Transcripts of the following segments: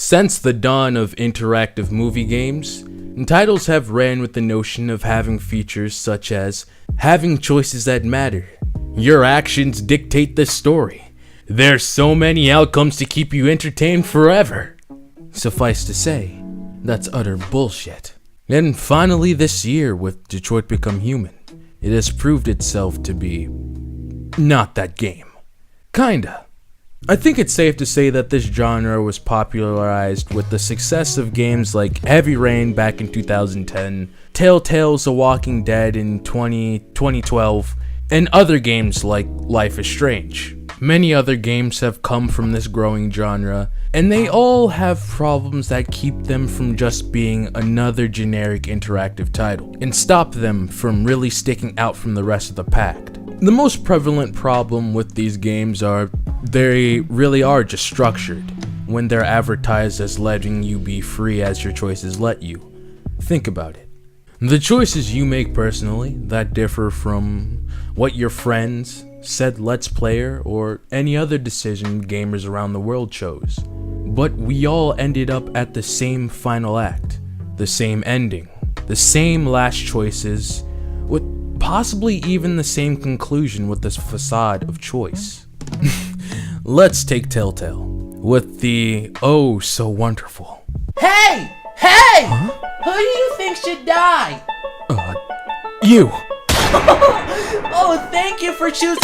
Since the dawn of interactive movie games, titles have ran with the notion of having features such as having choices that matter. Your actions dictate the story. There's so many outcomes to keep you entertained forever. Suffice to say, that's utter bullshit. And finally this year with Detroit Become Human, it has proved itself to be not that game. Kinda. I think it's safe to say that this genre was popularized with the success of games like Heavy Rain back in 2010, Telltale's The Walking Dead in 2012, and other games like Life is Strange. Many other games have come from this growing genre, and they all have problems that keep them from just being another generic interactive title, and stop them from really sticking out from the rest of the pack. The most prevalent problem with these games are they really are just structured when they're advertised as letting you be free as your choices let you. Think about it. The choices you make personally that differ from what your friends, said Let's Player, or any other decision gamers around the world chose. But we all ended up at the same final act, the same ending, the same last choices, with possibly even the same conclusion with this facade of choice. Let's take Telltale, with the oh so wonderful. Hey! Hey! Huh? Who do you think should die? You! Oh, thank you for choosing.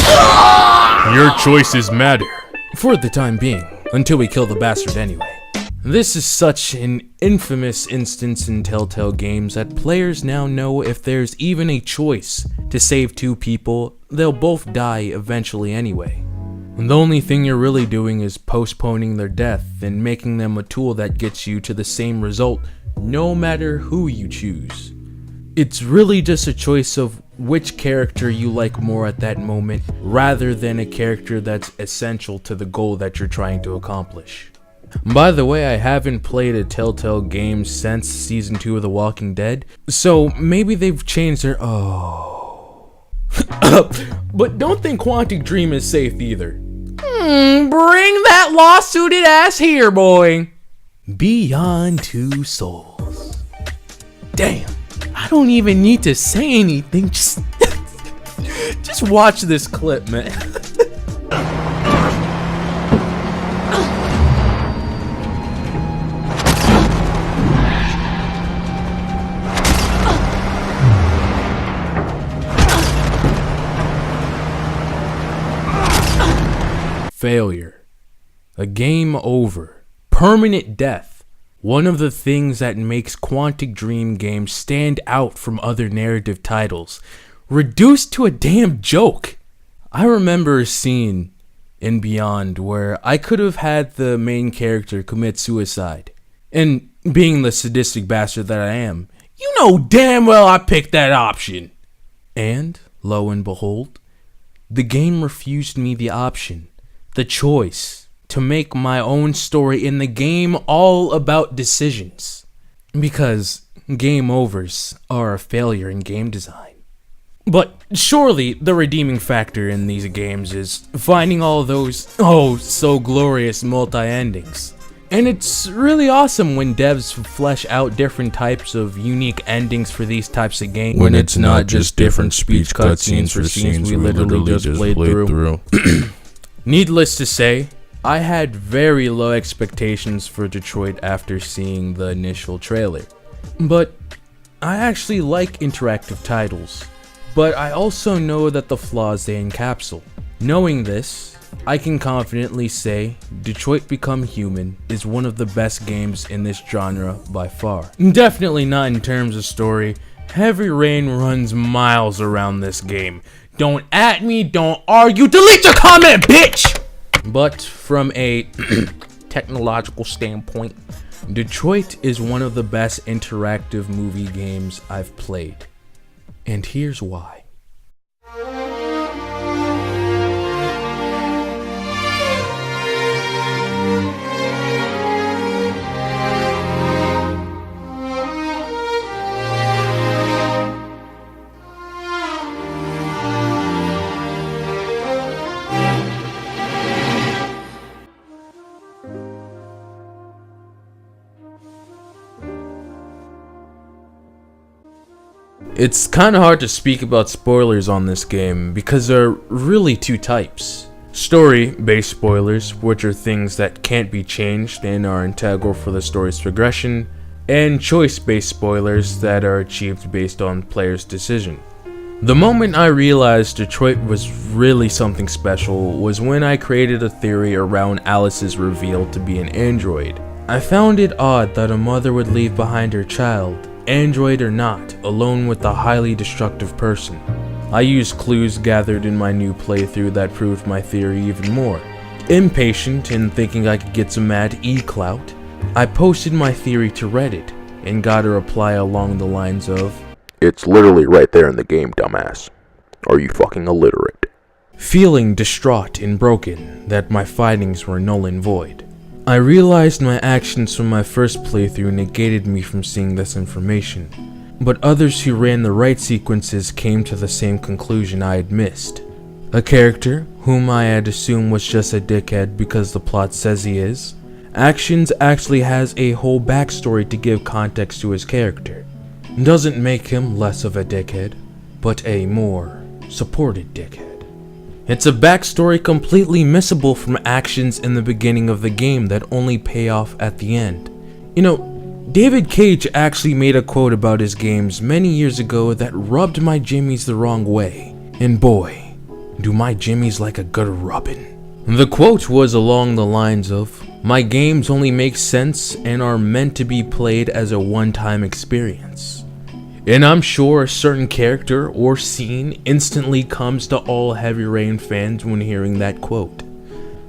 Your choices matter. For the time being, until we kill the bastard anyway. This is such an infamous instance in Telltale games that players now know if there's even a choice to save two people, they'll both die eventually anyway. And the only thing you're really doing is postponing their death and making them a tool that gets you to the same result no matter who you choose. It's really just a choice of which character you like more at that moment, rather than a character that's essential to the goal that you're trying to accomplish. By the way, I haven't played a Telltale game since Season 2 of The Walking Dead, so maybe they've changed their But don't think Quantic Dream is safe either. Bring that lawsuited ass here, boy. Beyond Two Souls. Damn, I don't even need to say anything, just watch this clip, man. Failure. A game over. Permanent death. One of the things that makes Quantic Dream games stand out from other narrative titles. Reduced to a damn joke. I remember a scene in Beyond where I could have had the main character commit suicide. And being the sadistic bastard that I am, you know damn well I picked that option. And, lo and behold, the game refused me the option. The choice to make my own story in the game all about decisions. Because game overs are a failure in game design. But surely the redeeming factor in these games is finding all those oh so glorious multi-endings. And it's really awesome when devs flesh out different types of unique endings for these types of games. When it's not just different speech cutscenes for scenes we literally just played through. Needless to say, I had very low expectations for Detroit after seeing the initial trailer. But I actually like interactive titles. But I also know that the flaws they encapsulate. Knowing this, I can confidently say Detroit Become Human is one of the best games in this genre by far. Definitely not in terms of story. Heavy Rain runs miles around this game. Don't at me, don't argue, delete your comment, bitch! But from a technological standpoint, Detroit is one of the best interactive movie games I've played. And here's why. It's kinda hard to speak about spoilers on this game because there are really two types. Story-based spoilers, which are things that can't be changed and are integral for the story's progression, and choice-based spoilers that are achieved based on players' decision. The moment I realized Detroit was really something special was when I created a theory around Alice's reveal to be an android. I found it odd that a mother would leave behind her child, android or not, alone with a highly destructive person. I used clues gathered in my new playthrough that proved my theory even more. Impatient and thinking I could get some mad e-clout, I posted my theory to Reddit and got a reply along the lines of, "It's literally right there in the game, dumbass. Are you fucking illiterate?" Feeling distraught and broken that my findings were null and void. I realized my actions from my first playthrough negated me from seeing this information, but others who ran the right sequences came to the same conclusion I had missed. A character, whom I had assumed was just a dickhead because the plot says he is, actions actually has a whole backstory to give context to his character. Doesn't make him less of a dickhead, but a more supported dickhead. It's a backstory completely missable from actions in the beginning of the game that only pay off at the end. You know, David Cage actually made a quote about his games many years ago that rubbed my jimmies the wrong way, and boy, do my jimmies like a good rubbing. The quote was along the lines of, "My games only make sense and are meant to be played as a one-time experience." And I'm sure a certain character or scene instantly comes to all Heavy Rain fans when hearing that quote.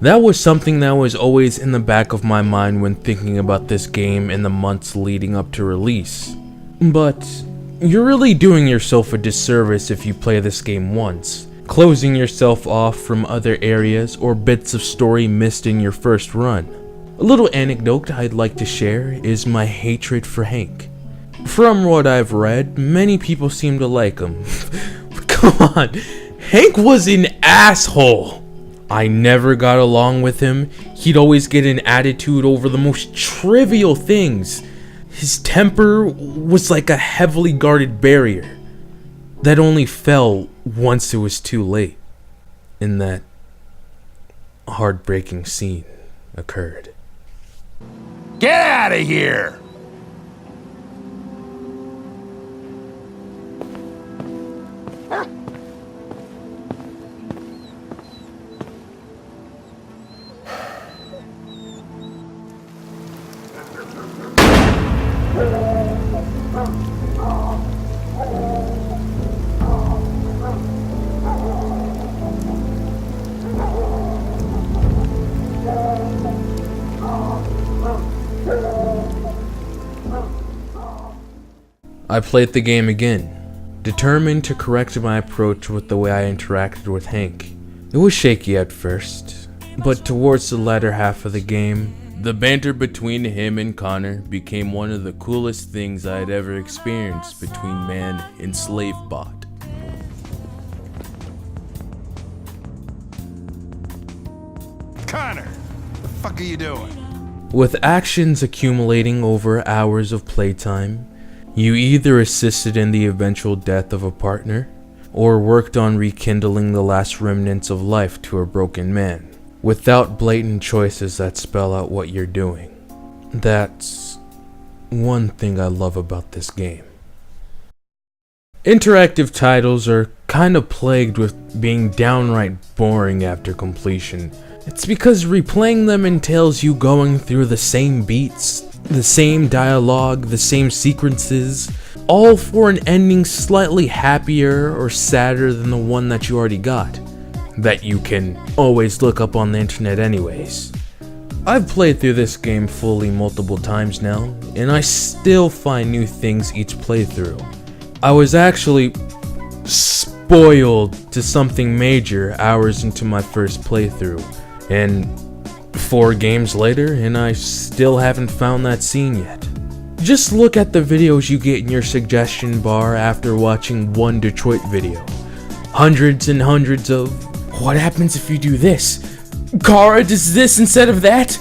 That was something that was always in the back of my mind when thinking about this game in the months leading up to release. But you're really doing yourself a disservice if you play this game once, closing yourself off from other areas or bits of story missed in your first run. A little anecdote I'd like to share is my hatred for Hank. From what I've read, many people seem to like him. Come on, Hank was an asshole. I never got along with him. He'd always get an attitude over the most trivial things. His temper was like a heavily guarded barrier that only fell once it was too late. And that heartbreaking scene occurred. Get out of here! I played the game again, determined to correct my approach with the way I interacted with Hank. It was shaky at first, but towards the latter half of the game, the banter between him and Connor became one of the coolest things I had ever experienced between man and slave bot. Connor, the fuck are you doing? With actions accumulating over hours of playtime, you either assisted in the eventual death of a partner, or worked on rekindling the last remnants of life to a broken man, without blatant choices that spell out what you're doing. That's one thing I love about this game. Interactive titles are kinda plagued with being downright boring after completion. It's because replaying them entails you going through the same beats, the same dialogue, the same sequences, all for an ending slightly happier or sadder than the one that you already got, that you can always look up on the internet anyways. I've played through this game fully multiple times now, and I still find new things each playthrough. I was actually spoiled to something major hours into my first playthrough, and 4 games later, and I still haven't found that scene yet. Just look at the videos you get in your suggestion bar after watching one Detroit video. Hundreds and hundreds of, what happens if you do this? Kara does this instead of that?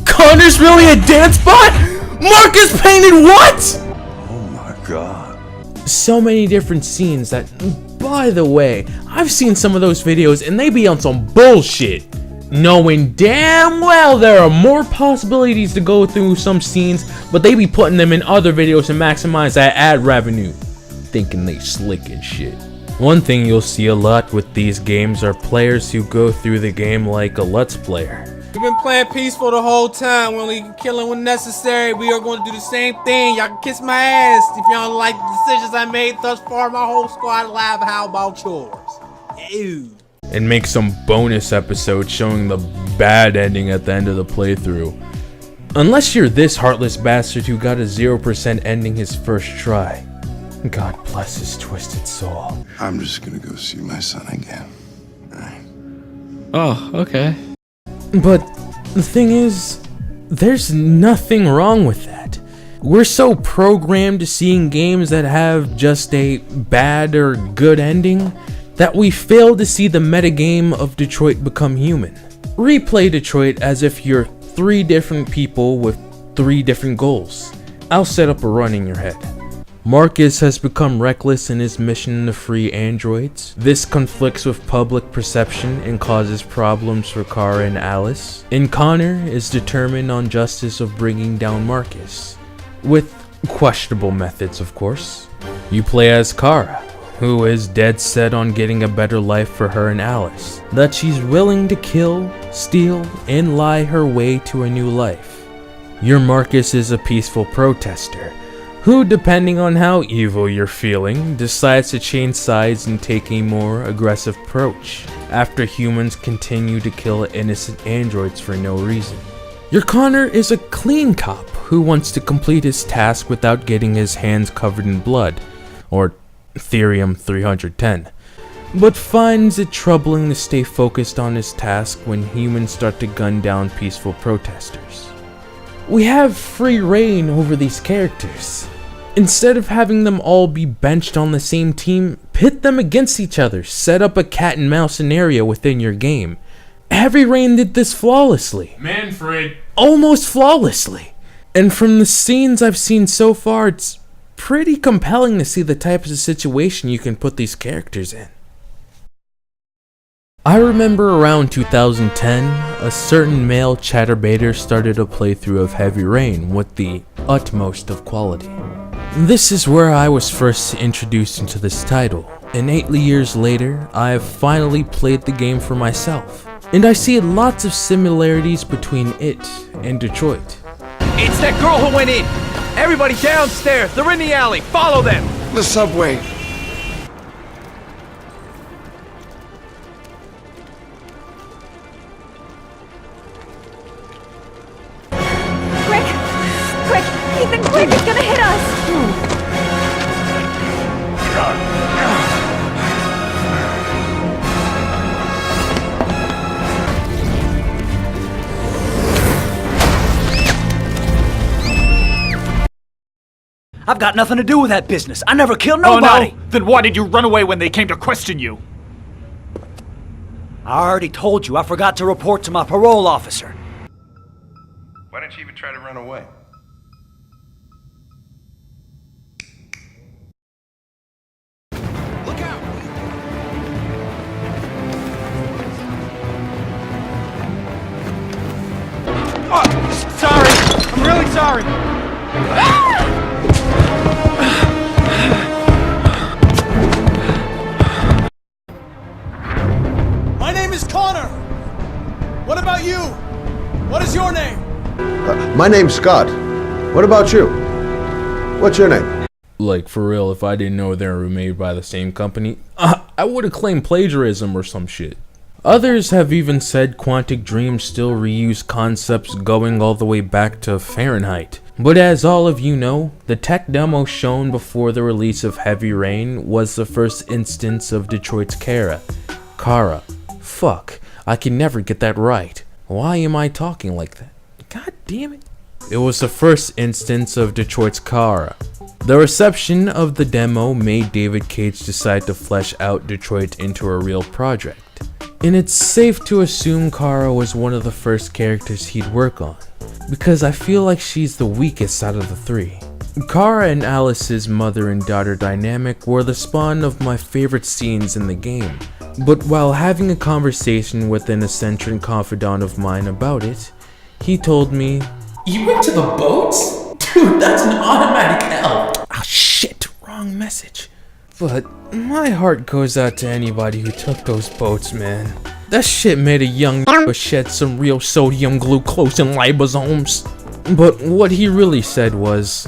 Connor's really a dance bot? Marcus painted what? Oh my god. so many different scenes that, by the way, I've seen some of those videos and they be on some bullshit, knowing damn well there are more possibilities to go through some scenes, but they be putting them in other videos to maximize that ad revenue, thinking they slick and shit. One thing you'll see a lot with these games are players who go through the game like a Let's Player. We've been playing peaceful the whole time. We're only killing when necessary. We are going to do the same thing. Y'all can kiss my ass if y'all don't like the decisions I made thus far. My whole squad alive. How about yours? Ew. And make some bonus episodes showing the bad ending at the end of the playthrough. Unless you're this heartless bastard who got a 0% ending his first try. God bless his twisted soul. I'm just gonna go see my son again. Alright. Oh, okay. But the thing is, there's nothing wrong with that. We're so programmed to seeing games that have just a bad or good ending that we fail to see the metagame of Detroit Become Human. Replay Detroit as if you're 3 different people with 3 different goals. I'll set up a run in your head. Marcus has become reckless in his mission to free androids. This conflicts with public perception and causes problems for Kara and Alice. And Connor is determined on justice of bringing down Marcus. With questionable methods, of course. You play as Kara, who is dead set on getting a better life for her and Alice. That she's willing to kill, steal, and lie her way to a new life. Your Marcus is a peaceful protester, who, depending on how evil you're feeling, decides to change sides and take a more aggressive approach after humans continue to kill innocent androids for no reason. Your Connor is a clean cop who wants to complete his task without getting his hands covered in blood, or Therium 310, but finds it troubling to stay focused on his task when humans start to gun down peaceful protesters. We have free reign over these characters. Instead of having them all be benched on the same team, pit them against each other, set up a cat and mouse scenario within your game. Heavy Rain did this flawlessly. Manfred. Almost flawlessly. And from the scenes I've seen so far, it's pretty compelling to see the types of situation you can put these characters in. I remember around 2010, a certain male chatterbaiter started a playthrough of Heavy Rain with the utmost of quality. This is where I was first introduced into this title, and 8 years later, I have finally played the game for myself, and I see lots of similarities between it and Detroit. It's that girl who went in! Everybody downstairs! They're in the alley! Follow them! The subway. Quick! Ethan, quick! It's gonna hit us! I've got nothing to do with that business. I never killed nobody! Oh, no? Then why did you run away when they came to question you? I already told you I forgot to report to my parole officer. Why didn't you even try to run away? Look out! Oh, sorry! I'm really sorry! My name is Connor. What about you? What is your name? My name's Scott. What about you? What's your name? Like, for real, if I didn't know they were made by the same company, I would have claimed plagiarism or some shit. Others have even said Quantic Dream still reuse concepts going all the way back to Fahrenheit. But as all of you know, the tech demo shown before the release of Heavy Rain was the first instance of Detroit's Kara. Fuck, I can never get that right. Why am I talking like that? God damn it. It was the first instance of Detroit's Kara. The reception of the demo made David Cage decide to flesh out Detroit into a real project. And it's safe to assume Kara was one of the first characters he'd work on, because I feel like she's the weakest out of the 3. Kara and Alice's mother and daughter dynamic were the spawn of my favorite scenes in the game, but while having a conversation with an eccentric confidant of mine about it, he told me, "You went to the boats? Dude, that's an automatic L." Ah shit, wrong message. But my heart goes out to anybody who took those boats, man. That shit made a young shed some real sodium glucose and liposomes. But what he really said was,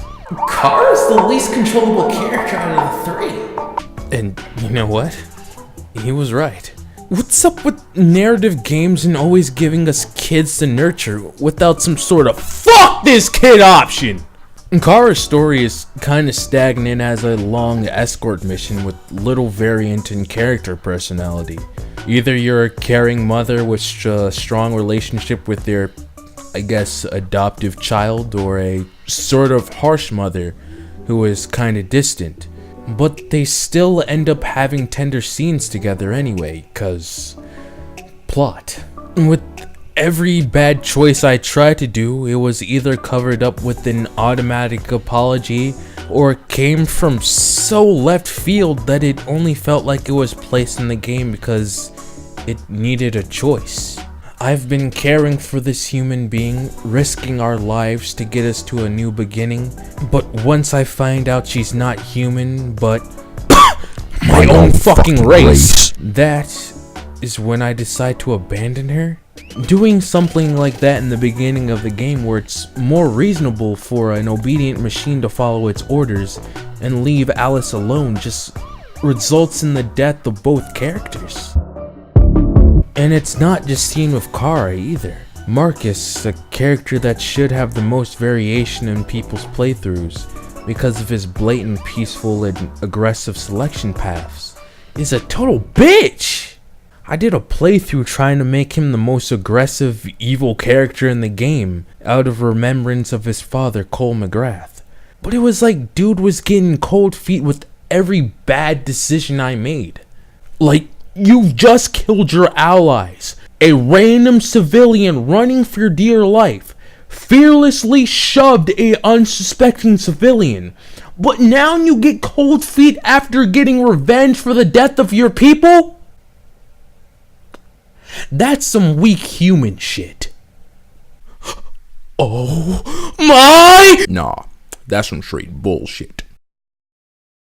Kara's the least controllable character out of the three. And you know what? He was right. What's up with narrative games and always giving us kids to nurture without some sort of FUCK THIS KID option? Kara's story is kinda stagnant as a long escort mission with little variant in character personality. Either you're a caring mother with a strong relationship with their, I guess, adoptive child, or a sort of harsh mother who is kinda distant. But they still end up having tender scenes together anyway, cause plot. With every bad choice I tried to do, it was either covered up with an automatic apology, or came from so left field that it only felt like it was placed in the game because it needed a choice. I've been caring for this human being, risking our lives to get us to a new beginning, but once I find out she's not human, but my own fucking race, that is when I decide to abandon her. Doing something like that in the beginning of the game, where it's more reasonable for an obedient machine to follow its orders and leave Alice alone, just results in the death of both characters. And it's not just seen with Kara either. Marcus, a character that should have the most variation in people's playthroughs because of his blatant, peaceful, and aggressive selection paths, is a total bitch! I did a playthrough trying to make him the most aggressive, evil character in the game out of remembrance of his father, Cole McGrath. But it was like dude was getting cold feet with every bad decision I made. Like, you just killed your allies. A random civilian running for dear life fearlessly shoved a unsuspecting civilian. But now you get cold feet after getting revenge for the death of your people? That's some weak human shit. Oh my! Nah, that's some straight bullshit.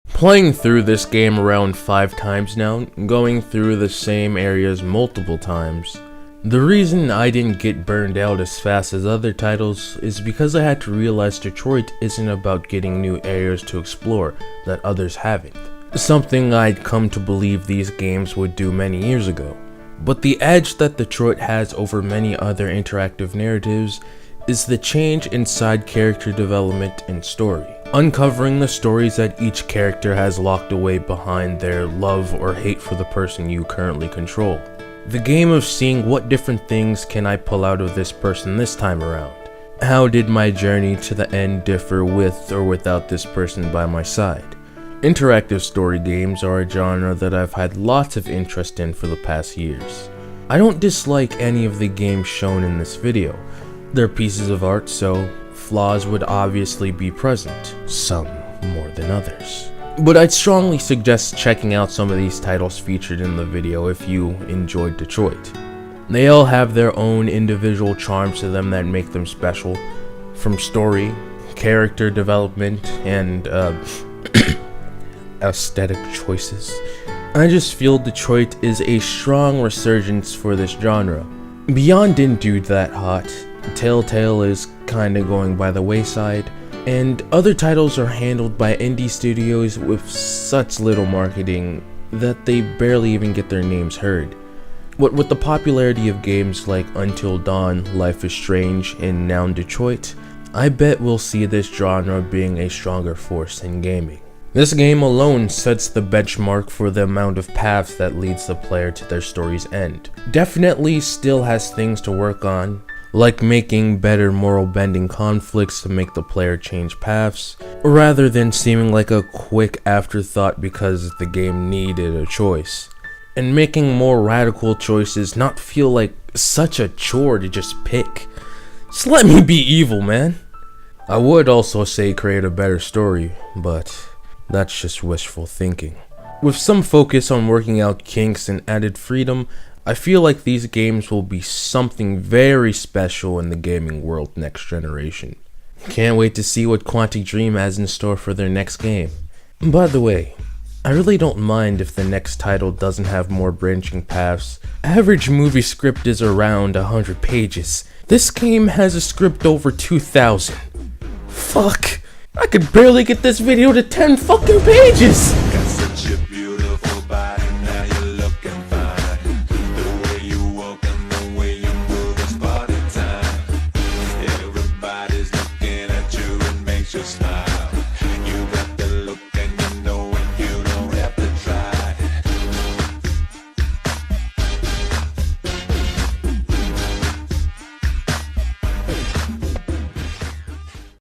Playing through this game around 5 times now, going through the same areas multiple times. The reason I didn't get burned out as fast as other titles is because I had to realize Detroit isn't about getting new areas to explore that others haven't. Something I'd come to believe these games would do many years ago. But the edge that Detroit has over many other interactive narratives is the change in side character development and story. Uncovering the stories that each character has locked away behind their love or hate for the person you currently control. The game of seeing what different things can I pull out of this person this time around. How did my journey to the end differ with or without this person by my side? Interactive story games are a genre that I've had lots of interest in for the past years. I don't dislike any of the games shown in this video. They're pieces of art, so flaws would obviously be present, some more than others. But I'd strongly suggest checking out some of these titles featured in the video if you enjoyed Detroit. They all have their own individual charms to them that make them special, from story, character development, and aesthetic choices. I just feel Detroit is a strong resurgence for this genre. Beyond didn't do that hot, Telltale is kinda going by the wayside, and other titles are handled by indie studios with such little marketing that they barely even get their names heard. What with the popularity of games like Until Dawn, Life is Strange, and now Detroit, I bet we'll see this genre being a stronger force in gaming. This game alone sets the benchmark for the amount of paths that leads the player to their story's end. Definitely still has things to work on, like making better moral bending conflicts to make the player change paths, rather than seeming like a quick afterthought because the game needed a choice. And making more radical choices not feel like such a chore to just pick. Just let me be evil, man. I would also say create a better story, but that's just wishful thinking. With some focus on working out kinks and added freedom, I feel like these games will be something very special in the gaming world next generation. Can't wait to see what Quantic Dream has in store for their next game. By the way, I really don't mind if the next title doesn't have more branching paths. Average movie script is around 100 pages. This game has a script over 2,000. Fuck, I could barely get this video to 10 fucking pages!